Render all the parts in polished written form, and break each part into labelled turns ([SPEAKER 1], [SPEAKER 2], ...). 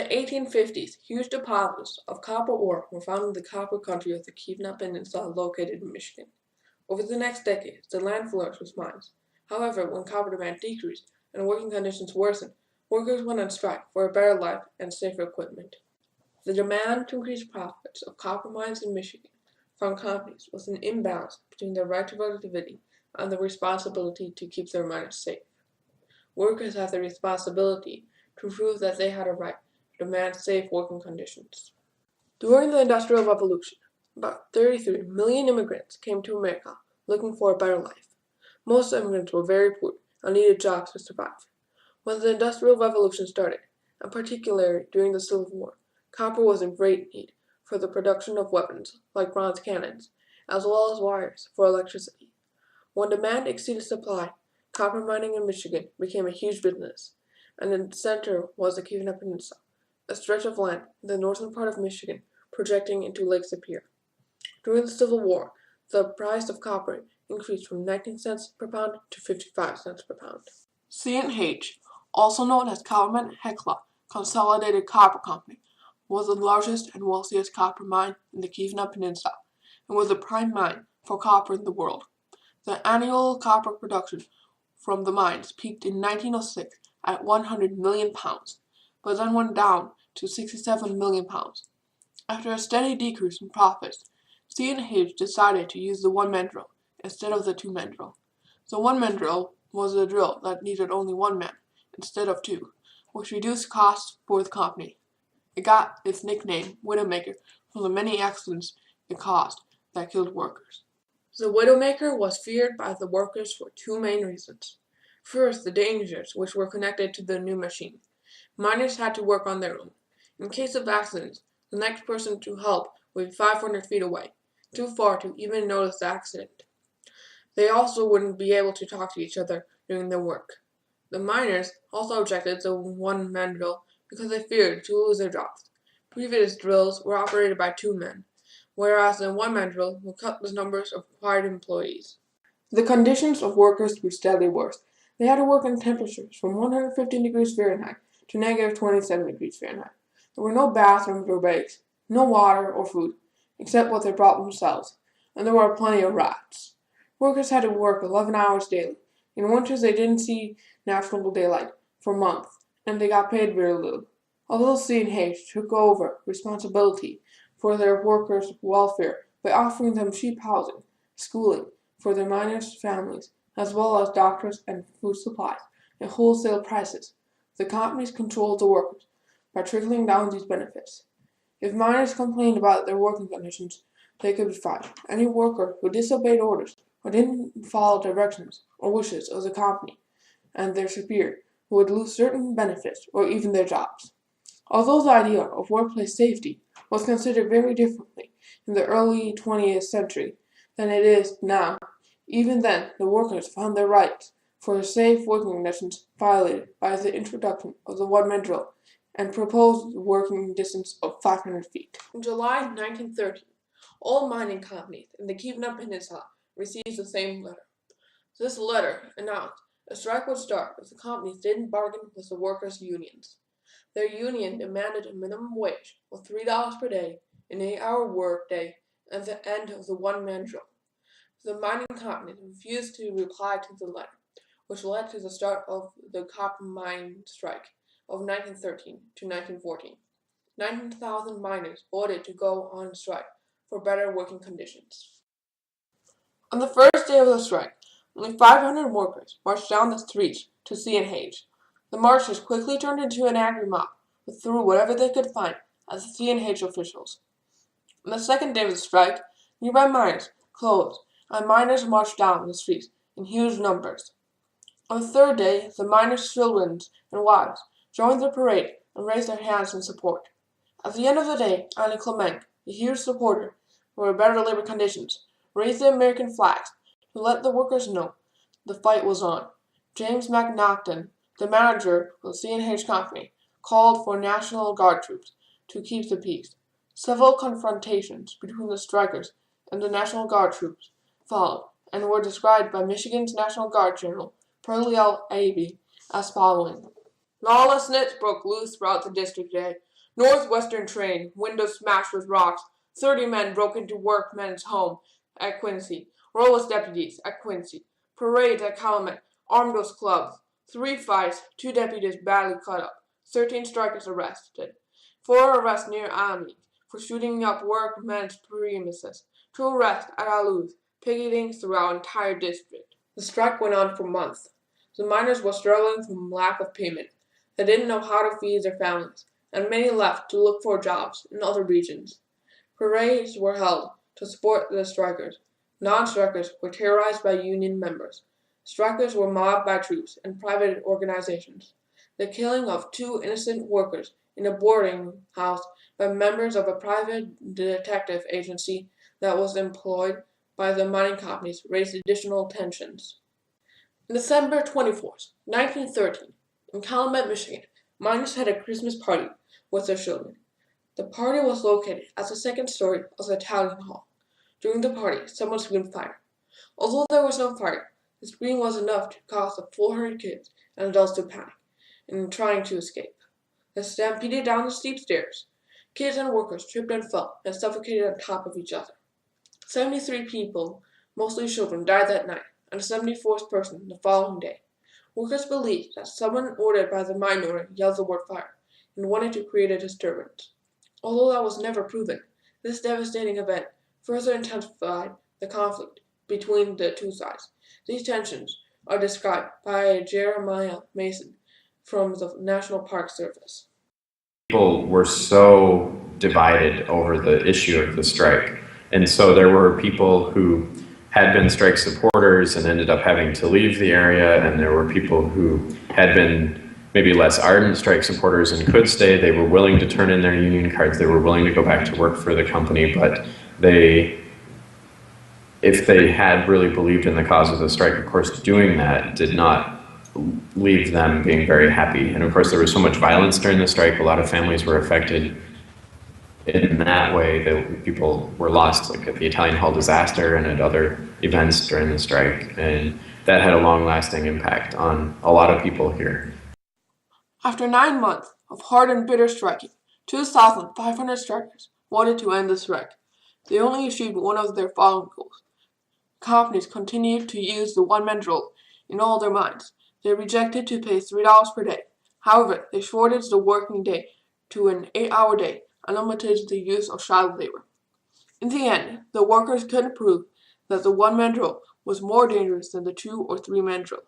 [SPEAKER 1] the 1850s, huge deposits of copper ore were found in the copper country of the Kievan Peninsula located in Michigan. Over the next decades, the land flourished with mines. However, when copper demand decreased and working conditions worsened, workers went on strike for a better life and safer equipment. The demand to increase profits of copper mines in Michigan from companies was an imbalance between their right to productivity and the responsibility to keep their miners safe. Workers had the responsibility to prove that they had a right to demand safe working conditions. During the Industrial Revolution, about 33 million immigrants came to America looking for a better life. Most immigrants were very poor and needed jobs to survive. When the Industrial Revolution started, and particularly during the Civil War, copper was in great need for the production of weapons like bronze cannons, as well as wires for electricity. When demand exceeded supply, copper mining in Michigan became a huge business, and in the center was the Kievan Peninsula, a stretch of land in the northern part of Michigan projecting into Lake Superior. During the Civil War, the price of copper increased from 19 cents per pound to 55 cents per pound. C&H, also known as Kalaman-Hecla Consolidated Copper Company, was the largest and wealthiest copper mine in the Kievan Peninsula and was a prime mine for copper in the world. The annual copper production from the mines peaked in 1906 at 100 million pounds, but then went down to 67 million pounds. After a steady decrease in profits, C&H decided to use the one-man drill instead of the two-man drill. The one-man drill was a drill that needed only one man instead of two, which reduced costs for the company. It got its nickname Widowmaker from the many accidents it caused that killed workers. The Widowmaker was feared by the workers for two main reasons. First, the dangers which were connected to the new machine. Miners had to work on their own. In case of accidents, the next person to help would be 500 feet away, too far to even notice the accident. They also wouldn't be able to talk to each other during their work. The miners also objected to the one-man drill because they feared to lose their jobs. Previous drills were operated by two men, whereas the one-man drill would cut the numbers of required employees. The conditions of workers grew steadily worse. They had to work in temperatures from 115 degrees Fahrenheit to negative 27 degrees Fahrenheit. There were no bathrooms or breaks, no water or food, except what they brought themselves, and there were plenty of rats. Workers had to work 11 hours daily. In winters they didn't see natural daylight for months, and they got paid very little. Although C&H took over responsibility for their workers' welfare by offering them cheap housing, schooling for their miners' families, as well as doctors and food supplies at wholesale prices, the companies controlled the workers by trickling down these benefits. If miners complained about their working conditions, they could be fired. Any worker who disobeyed orders or didn't follow directions or wishes of the company and their superior would lose certain benefits or even their jobs. Although the idea of workplace safety was considered very differently in the early 20th century than it is now, even then the workers found their rights for safe working conditions violated by the introduction of the one-man drill and proposed working distance of 500 feet. In July 1930, all mining companies in the Kievan Peninsula received the same letter. This letter announced a strike would start if the companies didn't bargain with the workers' unions. Their union demanded a minimum wage of $3 per day, an 8-hour work day, and the end of the one-man drill. The mining companies refused to reply to the letter, which led to the start of the copper mine strike of 1913 to 1914. 19,000 miners voted to go on strike for better working conditions. On the first day of the strike, only 500 workers marched down the streets to C&H. The marchers quickly turned into an angry mob who threw whatever they could find at the C&H officials. On the second day of the strike, nearby mines closed, and miners marched down the streets in huge numbers. On the third day, the miners' children and wives joined the parade and raised their hands in support. At the end of the day, Annie Clement, a huge supporter for better labor conditions, raised the American flags to let the workers know the fight was on. James McNaughton, the manager of the C&H company, called for National Guard troops to keep the peace. Several confrontations between the strikers and the National Guard troops followed and were described by Michigan's National Guard General Pearlie L. Abbey as following. Lawlessness broke loose throughout the district today. Northwestern train, windows smashed with rocks. 30 men broke into workmen's home at Quincy. Rollers deputies at Quincy. Parades at Calumet. Armed with clubs. 3 fights, 2 deputies badly cut up. 13 strikers arrested. 4 arrests near Alameda for shooting up workmen's premises. 2 arrests at Aluz, picketing throughout entire district. The strike went on for months. The miners were struggling from lack of payment. They didn't know how to feed their families, and many left to look for jobs in other regions. Parades were held to support the strikers. Non-strikers were terrorized by union members. Strikers were mobbed by troops and private organizations. The killing of 2 innocent workers in a boarding house by members of a private detective agency that was employed by the mining companies raised additional tensions. December 24th, 1913, in Calumet, Michigan, miners had a Christmas party with their children. The party was located at the second story of the town hall. During the party, someone screamed fire. Although there was no fire, the scream was enough to cause the 400 kids and adults to panic and trying to escape. They stampeded down the steep stairs. Kids and workers tripped and fell and suffocated on top of each other. 73 people, mostly children, died that night, and a 74th person the following day. Workers believed that someone ordered by the mine owner yelled the word fire and wanted to create a disturbance. Although that was never proven, this devastating event further intensified the conflict between the two sides. These tensions are described by Jeremiah Mason from the National Park Service.
[SPEAKER 2] People were so divided over the issue of the strike. And so there were people who had been strike supporters and ended up having to leave the area, and there were people who had been maybe less ardent strike supporters and could stay. They were willing to turn in their union cards. They were willing to go back to work for the company, but if they had really believed in the cause of the strike, of course, doing that did not leave them being very happy. And of course, there was so much violence during the strike. A lot of families were affected in that way. That people were lost, like at the Italian Hall disaster and at other events during the strike. And that had a long-lasting impact on a lot of people here.
[SPEAKER 1] After 9 months of hard and bitter striking, 2,500 strikers wanted to end the strike. They only achieved one of their following goals. Companies continued to use the one-man drill in all their mines. They rejected to pay $3 per day. However, they shortened the working day to an 8-hour day and limited the use of child labor. In the end, the workers couldn't prove that the one-man drill was more dangerous than the 2 or 3-man drill.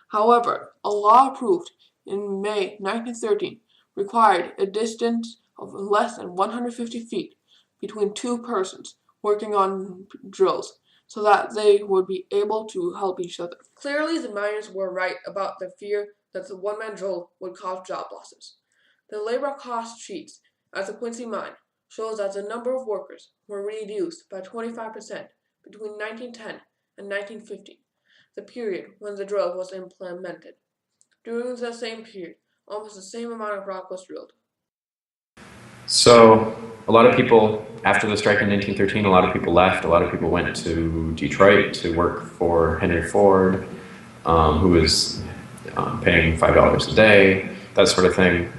[SPEAKER 1] However, a law approved in May 1913 required a distance of less than 150 feet between 2 persons working on drills so that they would be able to help each other. Clearly, the miners were right about their fear that the one-man drill would cause job losses. The labor cost sheets at the Quincy mine shows that the number of workers were reduced by 25% between 1910 and 1950, the period when the drill was implemented. During the same period, almost the same amount of rock was drilled.
[SPEAKER 2] So a lot of people, after the strike in 1913, a lot of people left. A lot of people went to Detroit to work for Henry Ford, who was paying $5 a day, that sort of thing.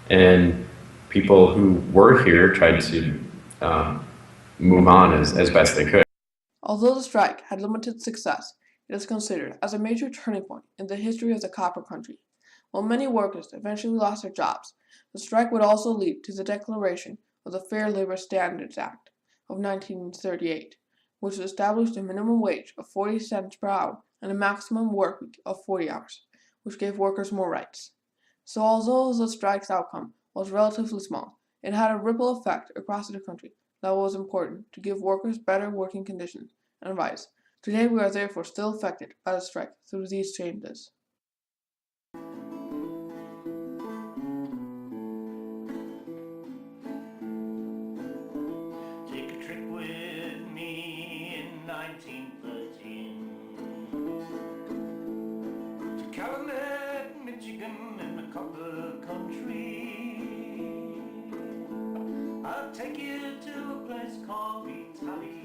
[SPEAKER 2] And people who were here tried to move on as best they could.
[SPEAKER 1] Although the strike had limited success, it is considered as a major turning point in the history of the copper country. While many workers eventually lost their jobs, the strike would also lead to the declaration of the Fair Labor Standards Act of 1938, which established a minimum wage of 40 cents per hour and a maximum work week of 40 hours, which gave workers more rights. So although the strike's outcome was relatively small, it had a ripple effect across the country that was important to give workers better working conditions and rights. Today we are therefore still affected by the strike through these changes.
[SPEAKER 3] Take a trip with me in 1913 to Calumet, Michigan, in the copper country. I'll take you to a place called Italy.